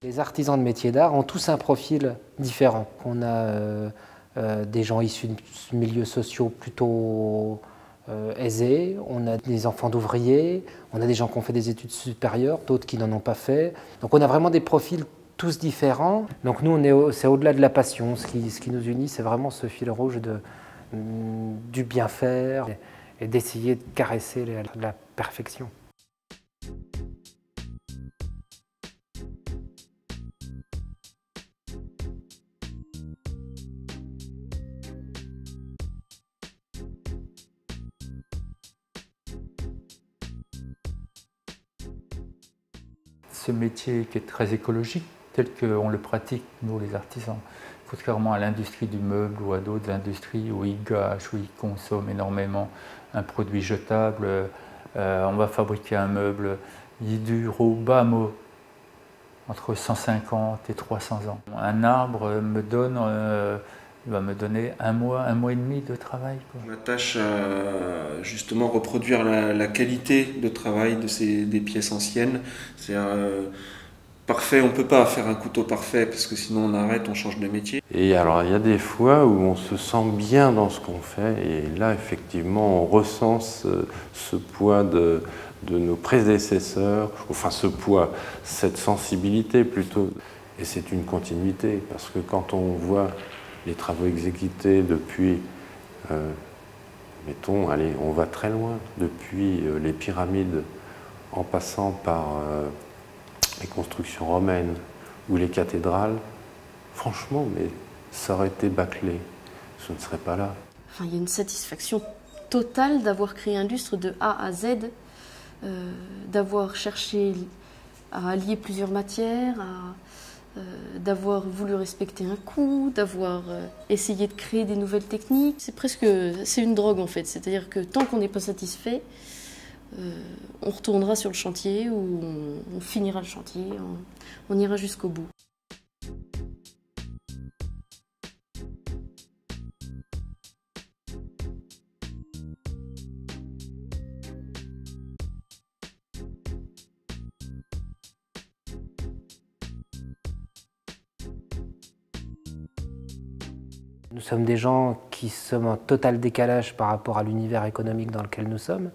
Les artisans de métiers d'art ont tous un profil différent. On a des gens issus de milieux sociaux plutôt aisés, on a des enfants d'ouvriers, on a des gens qui ont fait des études supérieures, d'autres qui n'en ont pas fait. Donc on a vraiment des profils tous différents. Donc nous, c'est au-delà de la passion. Ce qui nous unit, c'est vraiment ce fil rouge du bien faire et d'essayer de caresser la perfection. Ce métier qui est très écologique, tel qu'on le pratique, nous les artisans, contrairement à l'industrie du meuble ou à d'autres industries où ils gâchent, où ils consomment énormément un produit jetable, on va fabriquer un meuble, il dure au bas mot entre 150 et 300 ans. Un arbre il va me donner un mois et demi de travail. Je m'attache à justement reproduire la qualité de travail des pièces anciennes. Parfait, on ne peut pas faire un couteau parfait parce que sinon on arrête, on change de métier. Et alors il y a des fois où on se sent bien dans ce qu'on fait et là effectivement on ressent ce poids de nos prédécesseurs, enfin ce poids, cette sensibilité plutôt. Et c'est une continuité parce que quand on voit les travaux exécutés depuis, mettons, allez, on va très loin, depuis les pyramides en passant par les constructions romaines ou les cathédrales, franchement, mais ça aurait été bâclé, ce ne serait pas là. Enfin, il y a une satisfaction totale d'avoir créé un lustre de A à Z, d'avoir cherché à allier plusieurs matières, d'avoir voulu respecter un coût, d'avoir essayé de créer des nouvelles techniques. C'est une drogue en fait, c'est-à-dire que tant qu'on n'est pas satisfait, on retournera sur le chantier ou on finira le chantier, on ira jusqu'au bout. Nous sommes des gens qui sommes en total décalage par rapport à l'univers économique dans lequel nous sommes.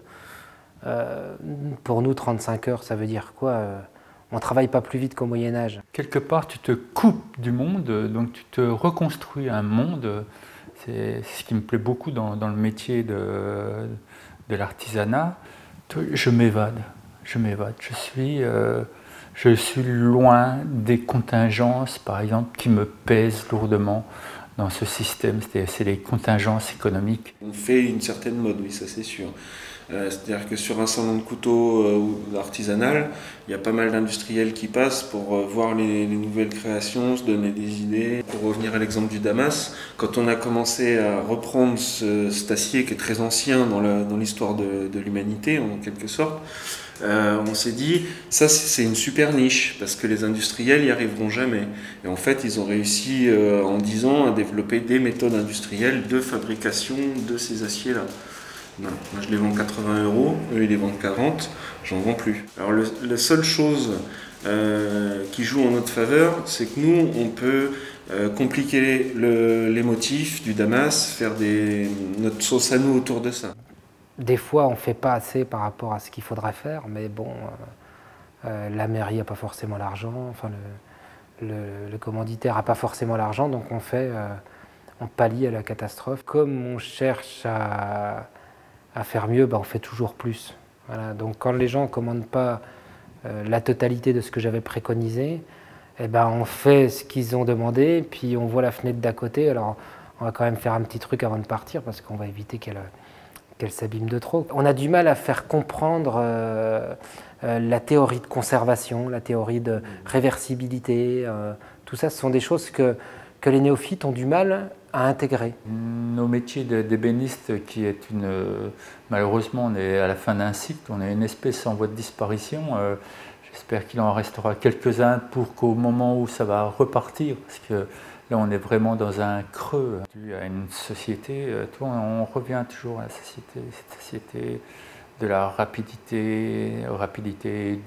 Pour nous, 35 heures, ça veut dire quoi? On ne travaille pas plus vite qu'au Moyen-Âge. Quelque part, tu te coupes du monde, donc tu te reconstruis un monde. C'est ce qui me plaît beaucoup dans le métier de l'artisanat. Je m'évade, je suis loin des contingences, par exemple, qui me pèsent lourdement dans ce système, c'est les contingences économiques. On fait une certaine mode, oui, ça c'est sûr. C'est-à-dire que sur un salon de couteaux artisanal, il y a pas mal d'industriels qui passent pour voir les nouvelles créations, se donner des idées. Pour revenir à l'exemple du Damas, quand on a commencé à reprendre cet acier qui est très ancien dans l'histoire de l'humanité, en quelque sorte, on s'est dit, ça c'est une super niche, parce que les industriels n'y arriveront jamais. Et en fait, ils ont réussi en 10 ans à développer des méthodes industrielles de fabrication de ces aciers-là. Non, moi je les vends 80 €, eux ils les vendent 40, j'en vends plus. Alors la seule chose qui joue en notre faveur, c'est que nous on peut compliquer les motifs du Damas, faire notre sauce à nous autour de ça. Des fois on ne fait pas assez par rapport à ce qu'il faudrait faire, mais bon, la mairie n'a pas forcément l'argent, enfin le commanditaire n'a pas forcément l'argent, donc on pallie à la catastrophe. Comme on cherche à faire mieux, on fait toujours plus. Voilà. Donc quand les gens ne commandent pas la totalité de ce que j'avais préconisé, on fait ce qu'ils ont demandé, puis on voit la fenêtre d'à côté. Alors on va quand même faire un petit truc avant de partir, parce qu'on va éviter qu'elle s'abîme de trop. On a du mal à faire comprendre la théorie de conservation, la théorie de réversibilité. Tout ça, ce sont des choses que les néophytes ont du mal à intégrer. Nos métiers d'ébéniste, qui est malheureusement, on est à la fin d'un cycle, on est une espèce en voie de disparition. J'espère qu'il en restera quelques-uns pour qu'au moment où ça va repartir, parce que là on est vraiment dans un creux. À une société, on revient toujours à la société, cette société de la rapidité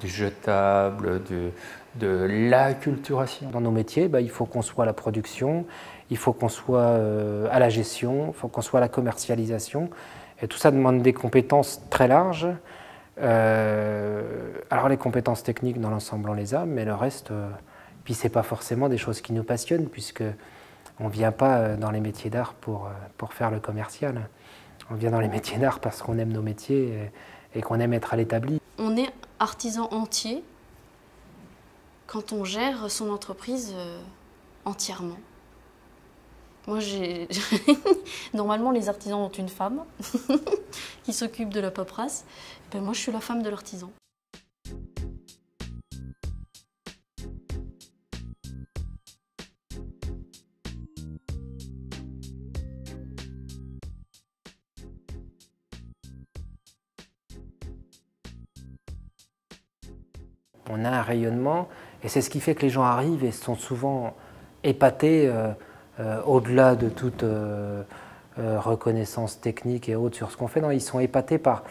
du jetable, de l'acculturation. Dans nos métiers, il faut qu'on soit à la production, il faut qu'on soit à la gestion, il faut qu'on soit à la commercialisation. Et tout ça demande des compétences très larges. Alors les compétences techniques dans l'ensemble on les a, mais le reste, puis c'est pas forcément des choses qui nous passionnent, puisque on vient pas dans les métiers d'art pour faire le commercial. On vient dans les métiers d'art parce qu'on aime nos métiers et qu'on aime être à l'établi. On est artisan entier quand on gère son entreprise entièrement. Moi, normalement, les artisans ont une femme qui s'occupe de la paperasse. Ben, moi, je suis la femme de l'artisan. On a un rayonnement et c'est ce qui fait que les gens arrivent et sont souvent épatés au-delà de toute reconnaissance technique et autres sur ce qu'on fait. Non, ils sont épatés par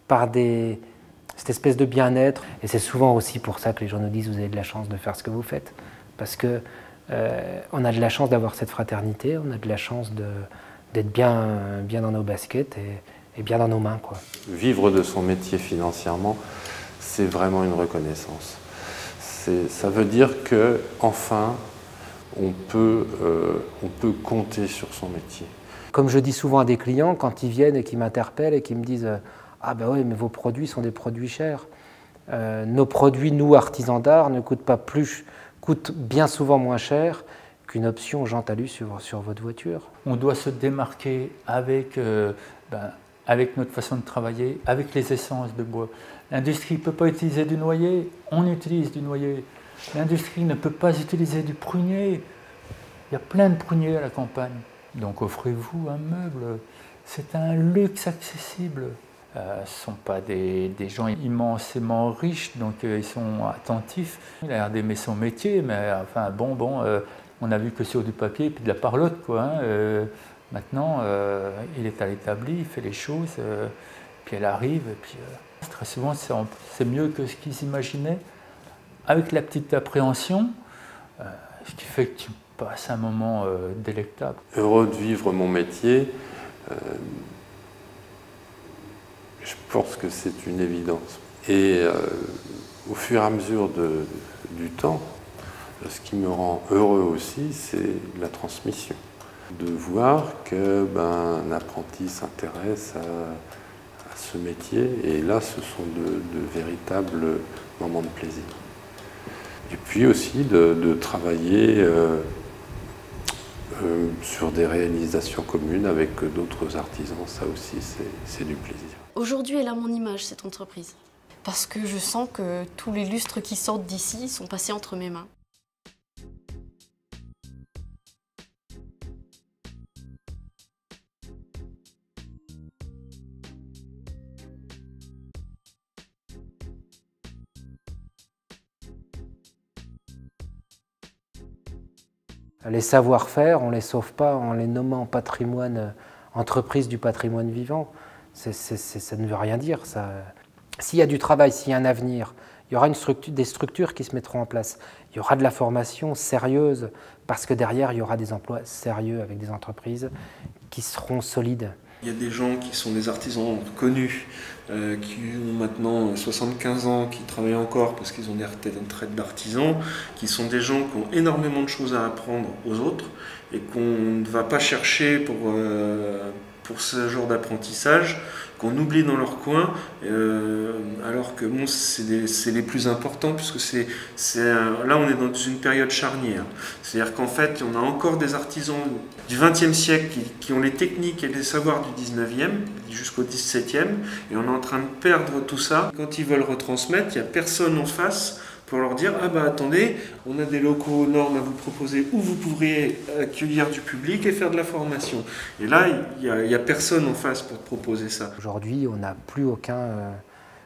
cette espèce de bien-être. Et c'est souvent aussi pour ça que les gens nous disent « vous avez de la chance de faire ce que vous faites ». Parce qu'on a de la chance d'avoir cette fraternité, on a de la chance d'être bien dans nos baskets et bien dans nos mains, quoi. Vivre de son métier financièrement, c'est vraiment une reconnaissance. Ça veut dire qu'enfin, on peut compter sur son métier. Comme je dis souvent à des clients, quand ils viennent et qu'ils m'interpellent et qu'ils me disent « Ah ben oui, mais vos produits sont des produits chers. Nos produits, nous, artisans d'art, ne coûtent pas plus, coûtent bien souvent moins cher qu'une option Jean Talus sur votre voiture. » On doit se démarquer avec notre façon de travailler, avec les essences de bois. L'industrie ne peut pas utiliser du noyer, on utilise du noyer. L'industrie ne peut pas utiliser du prunier. Il y a plein de pruniers à la campagne. Donc offrez-vous un meuble. C'est un luxe accessible. Ce ne sont pas des gens immensément riches, donc ils sont attentifs. Il a l'air d'aimer son métier, mais enfin on a vu que sur du papier et puis de la parlotte, quoi. Maintenant, il est à l'établi, il fait les choses, puis elle arrive, et puis très souvent c'est mieux que ce qu'ils imaginaient, avec la petite appréhension, ce qui fait que tu passes un moment délectable. Heureux de vivre mon métier, je pense que c'est une évidence. Et au fur et à mesure du temps, ce qui me rend heureux aussi, c'est la transmission. De voir qu'un apprenti s'intéresse à ce métier, et là ce sont de véritables moments de plaisir. Et puis aussi de travailler sur des réalisations communes avec d'autres artisans, ça aussi c'est du plaisir. Aujourd'hui, elle a mon image, cette entreprise, parce que je sens que tous les lustres qui sortent d'ici sont passés entre mes mains. Les savoir-faire, on ne les sauve pas en les nommant patrimoine, entreprise du patrimoine vivant. Ça ne veut rien dire. S'il y a du travail, s'il y a un avenir, il y aura des structures qui se mettront en place. Il y aura de la formation sérieuse, parce que derrière, il y aura des emplois sérieux avec des entreprises qui seront solides. Il y a des gens qui sont des artisans connus, qui ont maintenant 75 ans, qui travaillent encore parce qu'ils ont des retraites d'artisans, qui sont des gens qui ont énormément de choses à apprendre aux autres et qu'on ne va pas chercher pour ce genre d'apprentissage, qu'on oublie dans leur coin, alors que bon, c'est les plus importants, puisque là on est dans une période charnière. C'est-à-dire qu'en fait, on a encore des artisans du XXe siècle qui ont les techniques et les savoirs du XIXe jusqu'au XVIIe, et on est en train de perdre tout ça. Quand ils veulent retransmettre, il n'y a personne en face pour leur dire « Ah bah attendez, on a des locaux aux normes à vous proposer où vous pourriez accueillir du public et faire de la formation. » Et là, il n'y a personne en face pour proposer ça. Aujourd'hui, on n'a plus enfin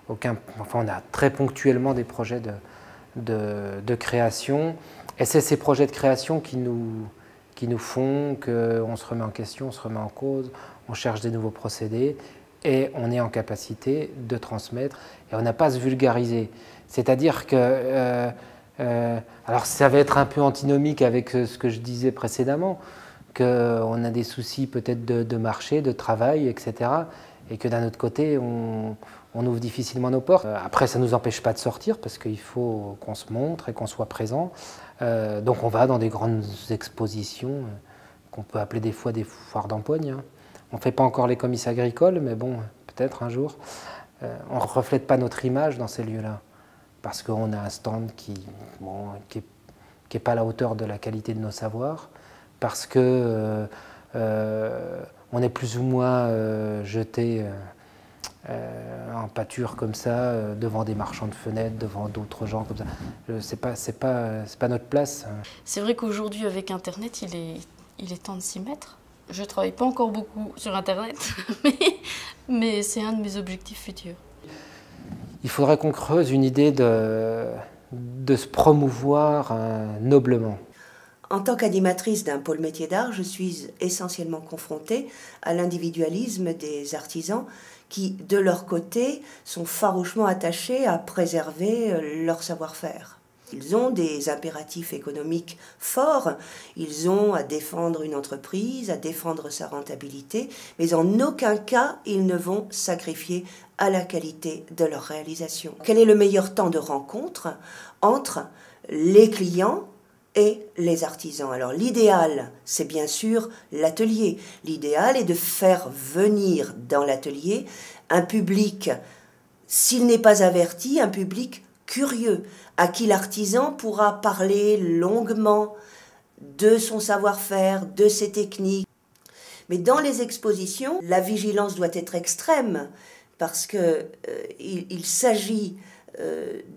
on a très ponctuellement des projets de création. Et c'est ces projets de création qui nous font qu'on se remet en question, on se remet en cause, on cherche des nouveaux procédés. et on est en capacité de transmettre et on n'a pas à se vulgariser. C'est-à-dire que, alors ça va être un peu antinomique avec ce que je disais précédemment, qu'on a des soucis peut-être de marché, de travail, etc. Et que d'un autre côté, on ouvre difficilement nos portes. Après, ça ne nous empêche pas de sortir parce qu'il faut qu'on se montre et qu'on soit présent. Donc on va dans des grandes expositions qu'on peut appeler des fois des foires d'empoigne, hein. On ne fait pas encore les comices agricoles, mais bon, peut-être un jour. On ne reflète pas notre image dans ces lieux-là, parce qu'on a un stand qui n'est pas à la hauteur de la qualité de nos savoirs, parce que on est plus ou moins jeté en pâture comme ça, devant des marchands de fenêtres, devant d'autres gens comme ça. C'est pas notre place. C'est vrai qu'aujourd'hui, avec Internet, il est temps de s'y mettre. Je ne travaille pas encore beaucoup sur Internet, mais c'est un de mes objectifs futurs. Il faudrait qu'on creuse une idée de se promouvoir noblement. En tant qu'animatrice d'un pôle métier d'art, je suis essentiellement confrontée à l'individualisme des artisans qui, de leur côté, sont farouchement attachés à préserver leur savoir-faire. Ils ont des impératifs économiques forts, ils ont à défendre une entreprise, à défendre sa rentabilité, mais en aucun cas ils ne vont sacrifier à la qualité de leur réalisation. Quel est le meilleur temps de rencontre entre les clients et les artisans? Alors l'idéal, c'est bien sûr l'atelier. L'idéal est de faire venir dans l'atelier un public, s'il n'est pas averti, un public curieux, à qui l'artisan pourra parler longuement de son savoir-faire, de ses techniques. Mais dans les expositions, la vigilance doit être extrême, parce qu'il s'agit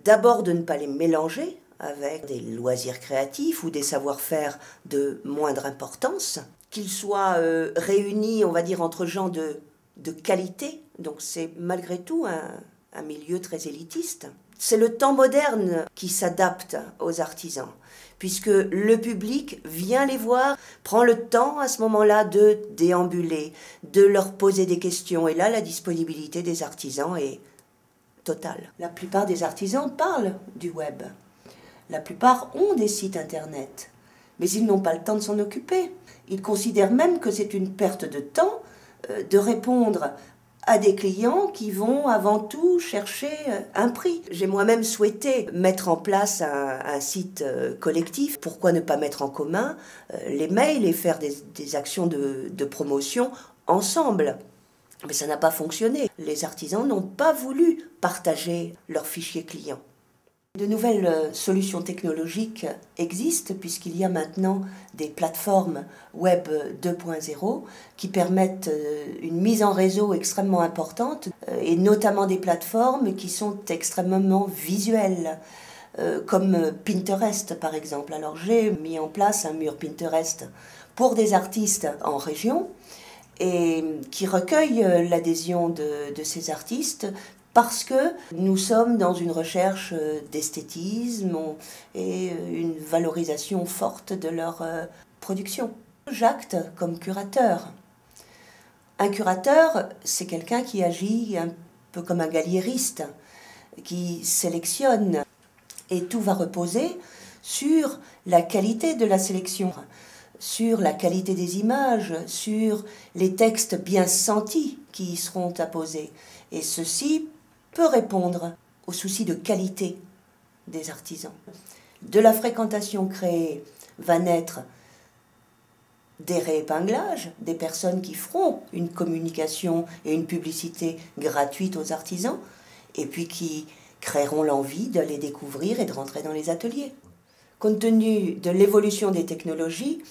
d'abord de ne pas les mélanger avec des loisirs créatifs ou des savoir-faire de moindre importance, qu'ils soient réunis, on va dire, entre gens de qualité. Donc c'est malgré tout un milieu très élitiste. C'est le temps moderne qui s'adapte aux artisans, puisque le public vient les voir, prend le temps à ce moment-là de déambuler, de leur poser des questions. Et là, la disponibilité des artisans est totale. La plupart des artisans parlent du web. La plupart ont des sites internet, mais ils n'ont pas le temps de s'en occuper. Ils considèrent même que c'est une perte de temps de répondre à des clients qui vont avant tout chercher un prix. J'ai moi-même souhaité mettre en place un site collectif. Pourquoi ne pas mettre en commun les mails et faire des actions de promotion ensemble? Mais ça n'a pas fonctionné. Les artisans n'ont pas voulu partager leurs fichiers clients. De nouvelles solutions technologiques existent puisqu'il y a maintenant des plateformes web 2.0 qui permettent une mise en réseau extrêmement importante et notamment des plateformes qui sont extrêmement visuelles comme Pinterest par exemple. Alors j'ai mis en place un mur Pinterest pour des artistes en région et qui recueille l'adhésion de ces artistes parce que nous sommes dans une recherche d'esthétisme et une valorisation forte de leur production. J'acte comme curateur. Un curateur, c'est quelqu'un qui agit un peu comme un galliériste, qui sélectionne. Et tout va reposer sur la qualité de la sélection, sur la qualité des images, sur les textes bien sentis qui y seront apposés. Et ceci peut répondre aux soucis de qualité des artisans. De la fréquentation créée va naître des réépinglages, des personnes qui feront une communication et une publicité gratuite aux artisans, et puis qui créeront l'envie de les découvrir et de rentrer dans les ateliers. Compte tenu de l'évolution des technologies,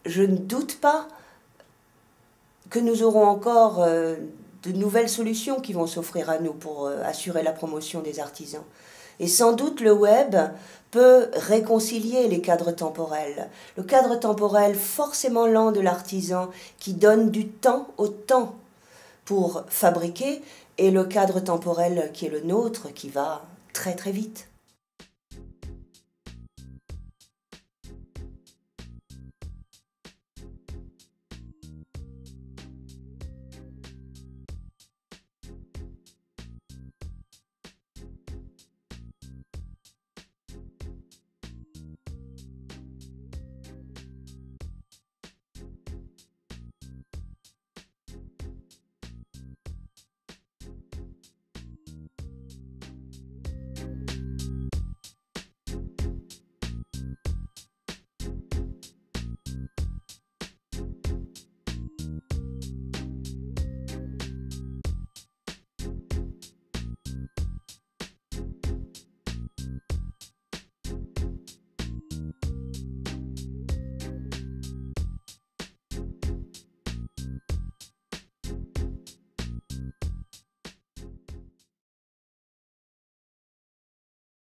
je ne doute pas que nous aurons encore de nouvelles solutions qui vont s'offrir à nous pour assurer la promotion des artisans. Et sans doute le web peut réconcilier les cadres temporels. Le cadre temporel forcément lent de l'artisan qui donne du temps au temps pour fabriquer et le cadre temporel qui est le nôtre qui va très très vite.